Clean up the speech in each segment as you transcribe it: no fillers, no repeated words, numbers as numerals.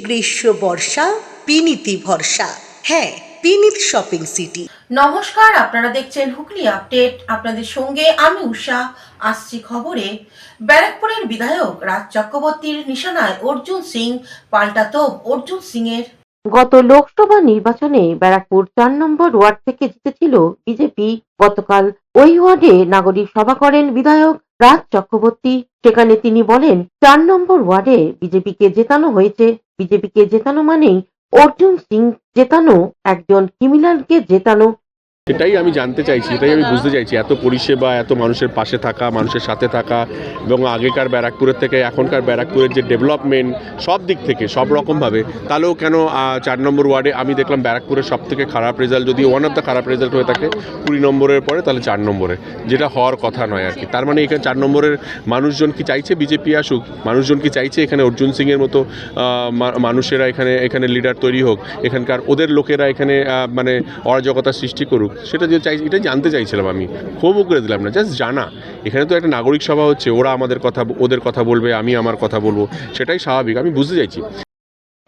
গ্রীষ্ম বর্ষা বিনীতি ভরসা। হ্যাঁ, বিনীত শপিং সিটি। নমস্কার, আপনারা দেখছেন হুগলি আপডেট। আপনাদের সঙ্গে আমি উষা। আসছি খবরে। ব্যারাকপুরের বিধায়ক রাজ চক্রবর্তীর নিশানায় অর্জুন সিং, পাল্টা তোপ অর্জুন সিং এর। গত লোকসভা নির্বাচনে ব্যারাকপুর ৪ নম্বর ওয়ার্ড থেকে জিতেছিল বিজেপি। গতকাল ওই ওয়ার্ডে নাগরিক সভা করেন বিধায়ক রাজ চক্রবর্তী। সেখানে তিনি বলেন, ৪ নম্বর ওয়ার্ডে বিজেপিকে জেতানো হয়েছে। বিজেপিকে জেতানো মানেই অর্জুন সিং জেতানো, একজন ক্রিমিনালকে জেতানো। এটাই আমি জানতে চাইছি, এটাই আমি বুঝতে চাইছি, এত পরিষেবা, এত মানুষের পাশে থাকা, মানুষের সাথে থাকা, এবং আগেকার ব্যারাকপুরের থেকে এখনকার ব্যারাকপুরের যে ডেভেলপমেন্ট সব দিক থেকে সব রকমভাবে, তাহলেও কেন ৪ নম্বর ওয়ার্ডে আমি দেখলাম ব্যারাকপুরের সব থেকে খারাপ রেজাল্ট, যদি ওয়ান অফ দ্য খারাপ রেজাল্ট হয়ে থাকে ২০ নম্বরের পরে, তাহলে ৪ নম্বরে, যেটা হওয়ার কথা নয় আর কি। তার মানে এখানে ৪ নম্বরের মানুষজন কি চাইছে বিজেপি আসুক? মানুষজন কি চাইছে এখানে অর্জুন সিংয়ের মতো মানুষেরা এখানে লিডার তৈরি হোক, এখানকার ওদের লোকেরা এখানে মানে অরাজকতা সৃষ্টি করুক? সেটা যে চাই, এটা জানতে চাইছিলাম আমি। ক্ষোভও করে দিলাম না, জাস্ট জানা। এখানে তো একটা নাগরিক সভা হচ্ছে, ওরা আমাদের কথা, ওদের কথা বলবে, আমি আমার কথা বলবো, সেটাই স্বাভাবিক। আমি বুঝতে চাইছি।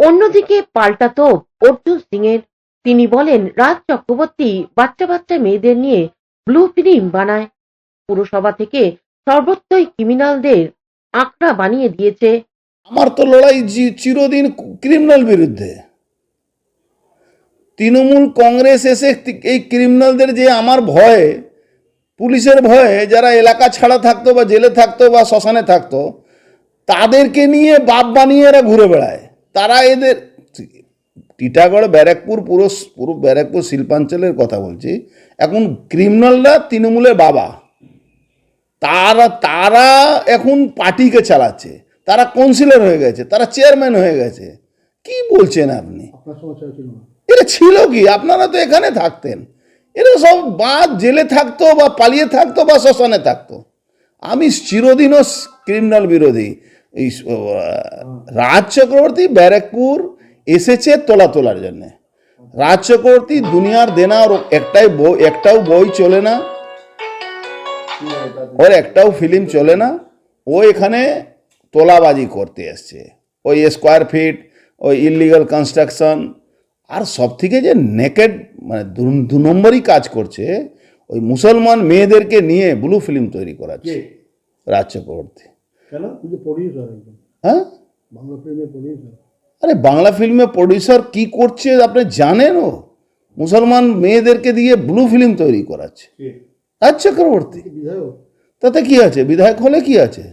অন্যদিকে পাল্টা তোপ অর্জুন সিং এর। তিনি বলেন, রাজ চক্রবর্তী বাচ্চা বাচ্চা মেয়েদের নিয়ে ব্লু ফিল্ম বানায়। পুরসভা থেকে সর্বত্রই ক্রিমিনালদের আঁকড়া বানিয়ে দিয়েছে। আমার তো লড়াই চিরদিন ক্রিমিনাল বিরুদ্ধে। তৃণমূল কংগ্রেস এসে এই ক্রিমিনালদের, যে আমার ভয়ে, পুলিশের ভয়ে যারা এলাকা ছাড়া থাকতো বা জেলে থাকতো বা শ্মশানে থাকতো, তাদেরকে নিয়ে বাপ বানিয়ে এরা ঘুরে বেড়ায়। তারা এদের টিটাগড়, ব্যারাকপুর, পুরো ব্যারাকপুর শিল্পাঞ্চলের কথা বলছি, এখন ক্রিমিনালরা তৃণমূলের বাবা। তারা এখন পার্টিকে চালাচ্ছে, তারা কাউন্সিলর হয়ে গেছে, তারা চেয়ারম্যান হয়ে গেছে। কি বলছেন আপনি? এটা ছিল কি? আপনারা তো এখানে থাকতেন। এরা সব বা জেলে থাকতো বা পালিয়ে থাকতো বা শ্মশানে থাকতো। আমি চিরদিনও ক্রিমিনাল বিরোধী। এই রাজ চক্রবর্তী ব্যারাকপুর এসেছে তোলার জন্যে। রাজ চক্রবর্তী দুনিয়ার দেনা, ওর একটাও বই চলে না, ওর একটাও ফিল্ম চলে না। ও এখানে তোলাবাজি করতে এসছে, ওই স্কোয়ার ফিট, ওই ইললিগাল কনস্ট্রাকশন, আর সব থেকে যে নেকেড, মানে ২ নম্বরই কাজ করছে, ওই মুসলমান মেয়েদেরকে নিয়ে ব্লু ফিল্ম তৈরি করাচ্ছে রাজ চক্রবর্তী। হ্যাঁ, আরে বাংলা ফিল্মে প্রডিউসার কি করছে আপনি জানেন? ও মুসলমান মেয়েদেরকে দিয়ে ব্লু ফিল্ম তৈরি করাচ্ছে রাজ চক্রবর্তী। তাতে কি আছে? বিধায়ক হলে কি আছে?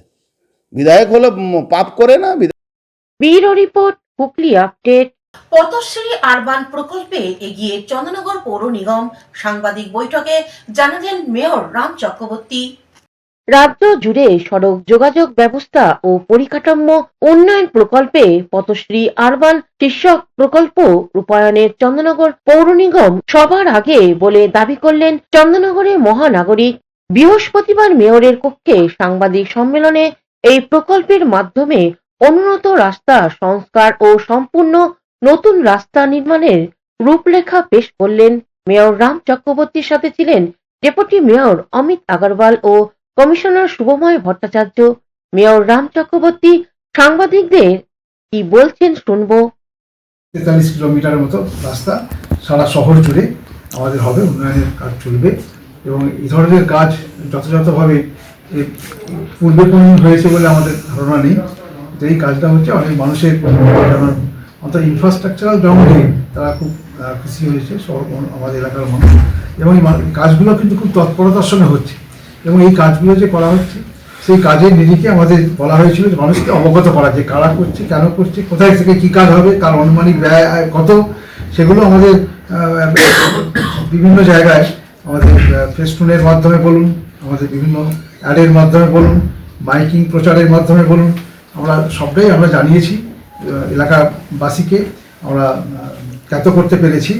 বিধায়ক হলে পাপ করে না? Bureau report, Hooghly update. Pathashree urban প্রকল্পে এগিয়ে চন্দ্রনগর পৌর নিগম। সাংবাদিক বৈঠকে জানালেন মেয়র রাম চক্রবর্তী। রাজ্য জুড়ে সড়ক যোগাযোগ ব্যবস্থা ও পরিকাঠামো উন্নয়ন প্রকল্পে পথশ্রী আরবান শীর্ষক প্রকল্প রূপায়ণের চন্দ্রনগর পৌর নিগম সবার আগে বলে দাবি করলেন চন্দ্রনগরের মহানাগরিক। বৃহস্পতিবার মেয়রের কক্ষে সাংবাদিক সম্মেলনে এই প্রকল্পের মাধ্যমে অনুন্নত রাস্তা সংস্কার ও সম্পূর্ণ নতুন রাস্তা নির্মাণের রূপরেখা পেশ করলেন। মেয়র রাম চক্রবর্তীর সাথে ছিলেন ডেপুটি মেয়র অমিত আগরওয়াল ও কমিশনার শুভময় ভট্টাচার্য। মেয়র রাম চক্রবর্তী সাংবাদিকদের কি বলছেন শুনবো। ৪৩ কিলোমিটারের মতো রাস্তা সারা শহর জুড়ে আমাদের হবে, উন্নয়নের কাজ চলবে, এবং এই ধরনের কাজ যথাযথভাবে পূর্বে কোনো হয়েছে বলে আমাদের ধারণা নেই। এই কাজটা হচ্ছে অনেক মানুষের, অন্তত ইনফ্রাস্ট্রাকচারাল জঙ্গলে তারা খুব খুশি হয়েছে, আমাদের এলাকার মানুষ, এবং এই কাজগুলো কিন্তু খুব তৎপরতার সঙ্গে হচ্ছে। এবং এই কাজগুলো যে করা হচ্ছে, সেই কাজের নিরিখে আমাদের বলা হয়েছিল যে মানুষকে অবগত করা, যে কারা করছে, কেন করছে, কোথায় থেকে কী কাজ হবে, তার আনুমানিক ব্যয় কত, সেগুলো আমাদের বিভিন্ন জায়গায় আমাদের ফেস্টুনের মাধ্যমে বলুন, আমাদের বিভিন্ন অ্যাডের মাধ্যমে বলুন, মাইকিং প্রচারের মাধ্যমে বলুন, আমরা সবটাই আমরা জানিয়েছি এলাকাবাসীকে, আমরা জ্ঞাত করতে পেরেছি।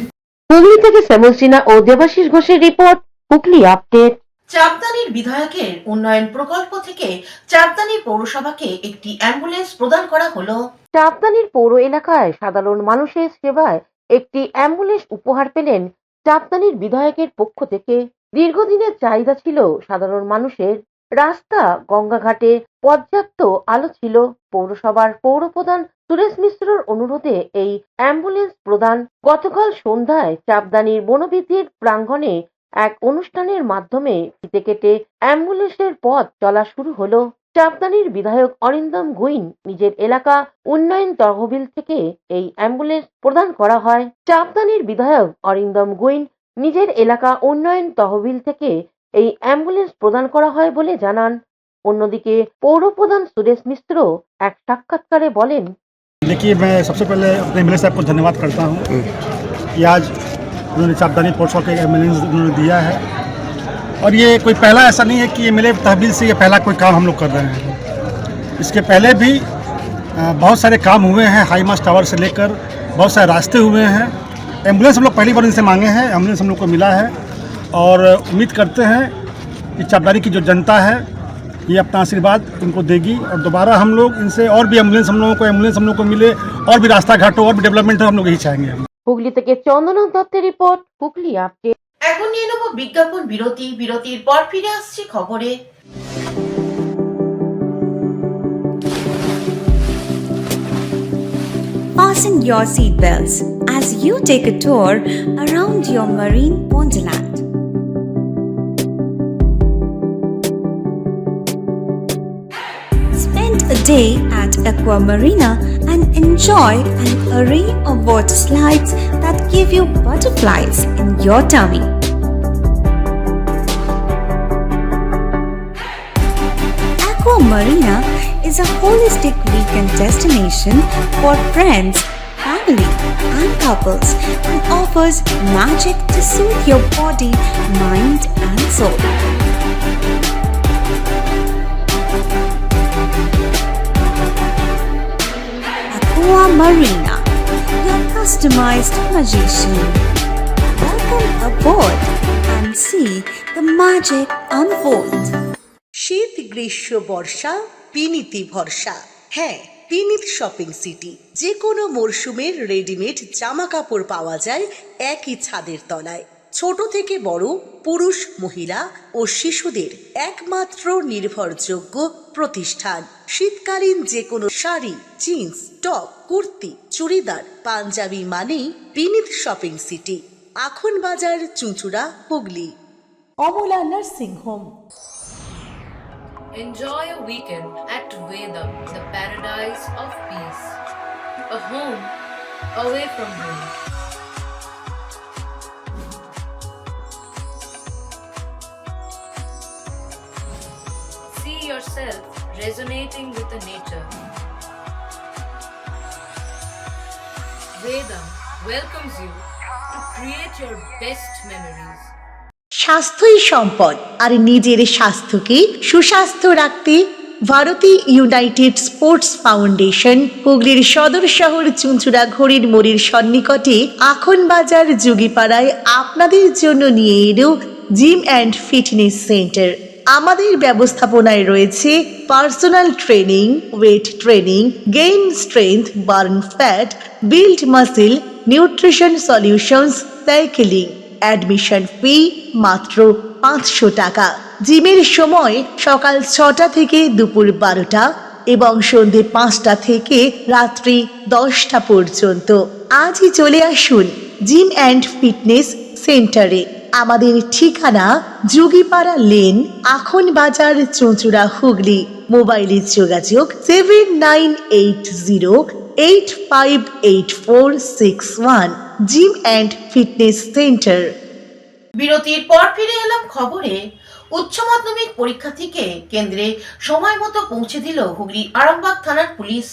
হুগলি থেকে শ্যামল সিনহা ও দেবাশিস ঘোষের রিপোর্ট, হুগলি আপডেট। চাপদানির বিধায়কের উন্নয়ন প্রকল্প থেকে চাপদানি পৌরসভাকে একটি অ্যাম্বুলেন্স প্রদান করা হলো। চাপদানির পৌর এলাকায় সাধারণ মানুষের সেবায় একটি অ্যাম্বুলেন্স উপহার পেলেন চাপদানির বিধায়কের পক্ষ থেকে। দীর্ঘদিনের চাহিদা ছিল সাধারণ মানুষের। রাস্তা, গঙ্গাঘাটে পর্যাপ্ত আলো ছিল। পৌরসভার পৌরপ্রধান সুরেশ মিশ্রর অনুরোধে এই অ্যাম্বুলেন্স প্রদান গতকাল সন্ধ্যায় চাপদানির বনবিধির প্রাঙ্গণে এক অনুষ্ঠানের মাধ্যমে ফিতে কেটে অ্যাম্বুলেন্সের পথ চলা শুরু হলো। চাপদানির বিধায়ক অরিন্দম গুইন নিজের এলাকা উন্নয়ন তহবিল থেকে এই অ্যাম্বুলেন্স প্রদান করা হয়। চাপদানির বিধায়ক অরিন্দম গুইন নিজের এলাকা উন্নয়ন তহবিল থেকে এই অ্যাম্বুলেন্স প্রদান করা হয় বলে জানান। অন্যদিকে পৌরপ্রধান সুরেশ মিশ্র এক সাক্ষাৎকারে বলেন, देखिए, मैं सबसे पहले अपने एमएलए साहब को धन्यवाद करता हूँ कि आज उन्होंने चापदानी पोर्ट्स का एम्बुलेंस उन्होंने दिया है। और ये कोई पहला ऐसा नहीं है कि एमएलए तहवील से ये पहला कोई काम हम लोग कर रहे हैं। इसके पहले भी बहुत सारे काम हुए हैं, हाई मास्ट टावर से लेकर बहुत सारे रास्ते हुए हैं। एम्बुलेंस हम लोग पहली बार इनसे मांगे हैं, एम्बुलेंस हम लोग को मिला है और उम्मीद करते हैं कि चापदानी की जो जनता है ये अपना आशीर्वाद उनको देगी और दोबारा हम लोग इनसे और भी एम्बुलेंस हम लोगों को मिले और भी रास्ता घाट हो और भी डेवलपमेंट हो, हम लोग यही चाहेंगे। হুগলি থেকে চন্দন দত্তের রিপোর্ট, হুগলি আপডেট। এখন নিয়ে নেব বিজ্ঞাপন বিরতি। বিরতির পর ফিরে আসছি খবরে। Fasten your seatbelts as you take a tour around your marine wonderland. Spend a day at Aqua Marina and enjoy an array of water slides that give you butterflies in your tummy. Aqua Marina is a holistic weekend destination for friends, family, and couples and offers magic to soothe your body, mind, and soul. Aqua Marina, your customized magician. Welcome aboard and see the magic unfold. শীত গ্রীষ্ম বর্ষা পিনিতি ভরসা। হ্যাঁ, পিনিত shopping city. যে কোনো মরশুমের readymade জামা কাপড় পাওয়া যায় একই ছাদের তলায়। ছোট থেকে বড়, পুরুষ, মহিলা ও শিশুদের একমাত্র নির্ভরযোগ্য প্রতিষ্ঠান। শীতকালীন যে কোনো শাড়ি, জিন্স, টপ, কুর্তি, চুড়িদার, পাঞ্জাবি মানেই পিনিত শপিং সিটি। আখন বাজার, চুঁচুড়া, Hooghly. Amala nursing home. Enjoy a weekend at Vedam, the paradise of peace. A home away from home. See yourself resonating with the nature. Vedam welcomes you to create your best memories. স্বাস্থ্যই সম্পদ, আর নিজের স্বাস্থ্যকে সুস্বাস্থ্য রাখতে Bharati United sports foundation হুগলির সদর শহর চুঁচুড়া ঘড়ির মোড়ের সন্নিকটে আখন বাজার যুগিপাড়ায় আপনাদের জন্য নিয়ে এলো জিম অ্যান্ড ফিটনেস সেন্টার। আমাদের ব্যবস্থাপনায় রয়েছে personal training, weight training, gain strength, burn fat, build muscle, nutrition solutions, cycling. Admission ফি মাত্র 500 টাকা। জিমের সময় সকাল 6টা থেকে দুপুর 12টা এবং সন্ধে 5টা থেকে রাত্রি 10টা পর্যন্ত। আজই চলে আসুন জিম অ্যান্ড ফিটনেস সেন্টারে। আমাদের ঠিকানা যুগিপাড়া লেন, আখন বাজার, চুঁচুড়া, হুগলি। মোবাইলে যোগাযোগ 7980858461। Gym and fitness centre. বিরতির পর ফিরে এলাম খবরে। উচ্চ মাধ্যমিক পরীক্ষার্থীকে কেন্দ্রে সময় মতো পৌঁছে দিল হুগলির আরামবাগ থানার পুলিশ।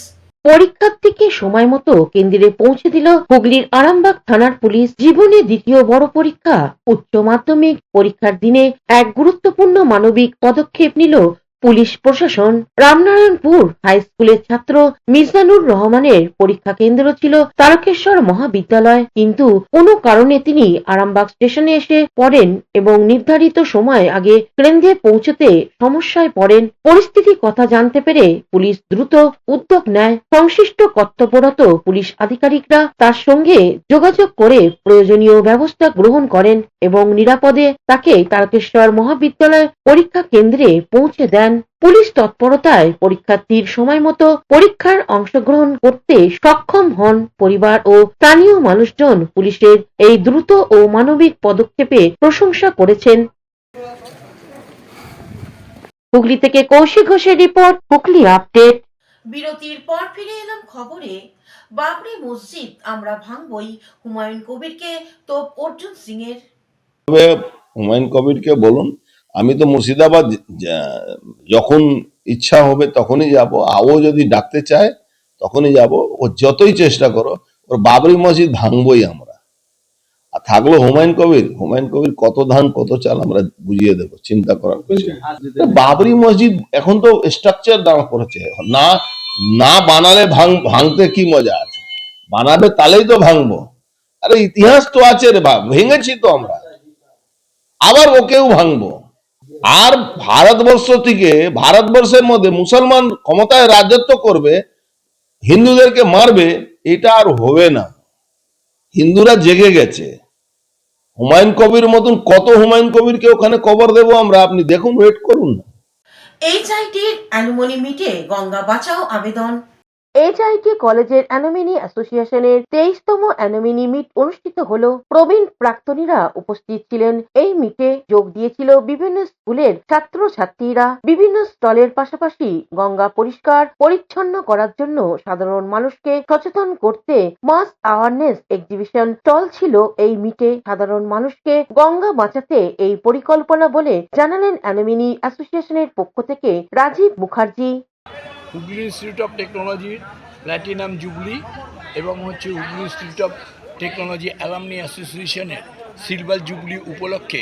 পরীক্ষার্থীকে সময় মতো কেন্দ্রে পৌঁছে দিল হুগলির আরামবাগ থানার পুলিশ। জীবনে দ্বিতীয় বড় পরীক্ষা উচ্চ মাধ্যমিক পরীক্ষার দিনে এক গুরুত্বপূর্ণ মানবিক পদক্ষেপ নিল পুলিশ প্রশাসন। রামনারায়ণপুর হাই স্কুলের ছাত্র মিজানুর রহমানের পরীক্ষা কেন্দ্র ছিল তারকেশ্বর মহাবিদ্যালয়, কিন্তু কোনো কারণে তিনি আরামবাগ স্টেশনে এসে পড়েন এবং নির্ধারিত সময় আগে কেন্দ্রে পৌঁছতে সমস্যায় পড়েন। পরিস্থিতি কথা জানতে পেরে পুলিশ দ্রুত উদ্যোগ নেয়। সংশ্লিষ্ট কর্তব্যরত পুলিশ আধিকারিকরা তার সঙ্গে যোগাযোগ করে প্রয়োজনীয় ব্যবস্থা গ্রহণ করেন এবং নিরাপদে তাকে তারকেশ্বর মহাবিদ্যালয় পরীক্ষা কেন্দ্রে পৌঁছে দেন। পুলিশ তৎপরতায় পরীক্ষার্থীর সময় মতো পরীক্ষার অংশগ্রহণ করতে সক্ষম হন পরিবার ও স্থানীয় মানুষজন পুলিশের এই দ্রুত ও মানবিক পদক্ষেপে প্রশংসা করেছেন। হুগলি থেকে কৌশিক ঘোষের রিপোর্ট, হুগলি আপডেট। বিরতির পর ফিরে এলাম খবরে। বাবরি মসজিদ আমরা ভাঙবই, হুমায়ুন কবিরকে তোপ অর্জুন সিং এর। হুমায়ুন কবিরকে বলুন, আমি তো মুর্শিদাবাদ যখন ইচ্ছা হবে তখনই যাব, ও যদি ডাকতে চায় তখনই যাব। ও যতই চেষ্টা করো, ওর বাবরি মসজিদ ভাঙবই আমরা। আর থাকলো হুমায়ুন কবির কত ধান কত চাল আমরা বুঝিয়ে দেবো, চিন্তা করার কিছু নেই। বাবরি মসজিদ এখন তো স্ট্রাকচার দাঁড় করেছে, না না বানালে ভাঙতে কি মজা আছে, বানাবে তাহলেই তো ভাঙবো। আরে ইতিহাস তো আছে রে, ভেঙেছি তো আমরা, আবার ওকেও ভাঙবো। আর ভারতবর্ষের মধ্যে মুসলমান ক্ষমতায় রাজত্ব করবে, হিন্দুদেরকে মারবে, এটা আর হবে না। হিন্দুরা জেগে গেছে। হুমায়ুন কবির মতন কত হুমায়ুন কবিরকে ওখানে কবর দেবো আমরা, আপনি দেখুন, ওয়েট করুন না। এইচআইটির অ্যালুমনি মিটে গঙ্গা বাঁচাও আবেদন। এইচআইটি কলেজের অ্যালুমিনি অ্যাসোসিয়েশনের 23তম অ্যালুমিনি মিট অনুষ্ঠিত হলো। প্রবীণ প্রাক্তনীরা উপস্থিত ছিলেন। এই মিটে যোগ দিয়েছিল বিভিন্ন স্কুলের ছাত্রছাত্রীরা। বিভিন্ন স্টলের পাশাপাশি গঙ্গা পরিষ্কার পরিচ্ছন্ন করার জন্য সাধারণ মানুষকে সচেতন করতে মাস অ্যাওয়ারনেস এক্সিবিশন স্টল ছিল এই মিটে। সাধারণ মানুষকে গঙ্গা বাঁচাতে এই পরিকল্পনা বলে জানালেন অ্যালুমিনি অ্যাসোসিয়েশনের পক্ষ থেকে রাজীব মুখার্জি। হুগলি ইনস্টিটিউট অফ টেকনোলজির প্ল্যাটিনাম জুবলি এবং হচ্ছে Hooghly institute of technology alumni অ্যাসোসিয়েশনের সিলভার জুবলি উপলক্ষে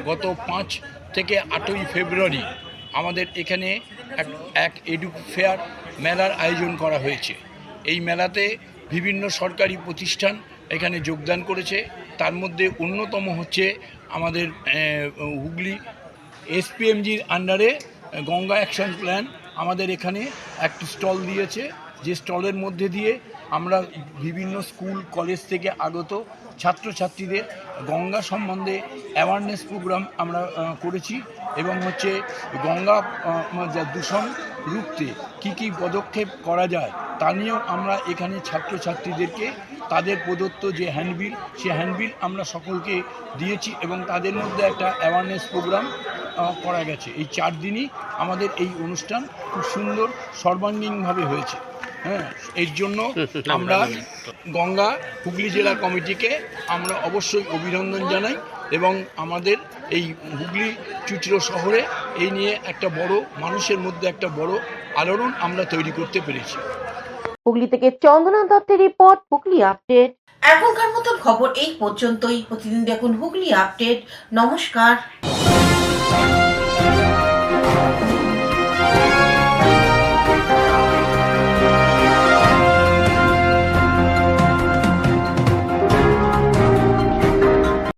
গত 5 থেকে 8ই ফেব্রুয়ারি আমাদের এখানে এক এডু ফেয়ার মেলার আয়োজন করা হয়েছে। এই মেলাতে বিভিন্ন সরকারি প্রতিষ্ঠান এখানে যোগদান করেছে। তার মধ্যে অন্যতম হচ্ছে আমাদের হুগলি এসপিএমজির আন্ডারে গঙ্গা অ্যাকশন প্ল্যান আমাদের এখানে একটি স্টল দিয়েছে, যে স্টলের মধ্যে দিয়ে আমরা বিভিন্ন স্কুল কলেজ থেকে আগত ছাত্রছাত্রীদের গঙ্গা সম্বন্ধে অ্যাওয়ারনেস প্রোগ্রাম আমরা করেছি এবং হচ্ছে গঙ্গা দূষণ রুখতে কী কী পদক্ষেপ করা যায় তা নিয়েও আমরা এখানে ছাত্রছাত্রীদেরকে তাদের প্রদত্ত যে হ্যান্ডবিল, সে হ্যান্ডবিল আমরা সকলকে দিয়েছি এবং তাদের মধ্যে একটা অ্যাওয়ারনেস প্রোগ্রাম করা গেছে। এই 4 দিনই আমাদের এই অনুষ্ঠান খুব সুন্দর সর্বাঙ্গীনভাবে হয়েছে। হ্যাঁ, এর জন্য আমরা গঙ্গা হুগলি জেলা কমিটিকে আমরা অবশ্যই অভিনন্দন জানাই এবং আমাদের এই হুগলি চুঁচুড়া শহরে এই নিয়ে একটা বড় মানুষের মধ্যে একটা বড় আলোড়ন আমরা তৈরি করতে পেরেছি। হুগলি থেকে চন্দনা দত্তের রিপোর্ট, হুগলি আপডেট। এখনকার মতন খবর এই পর্যন্তই। প্রতিদিন দেখুন হুগলি আপডেট। নমস্কার।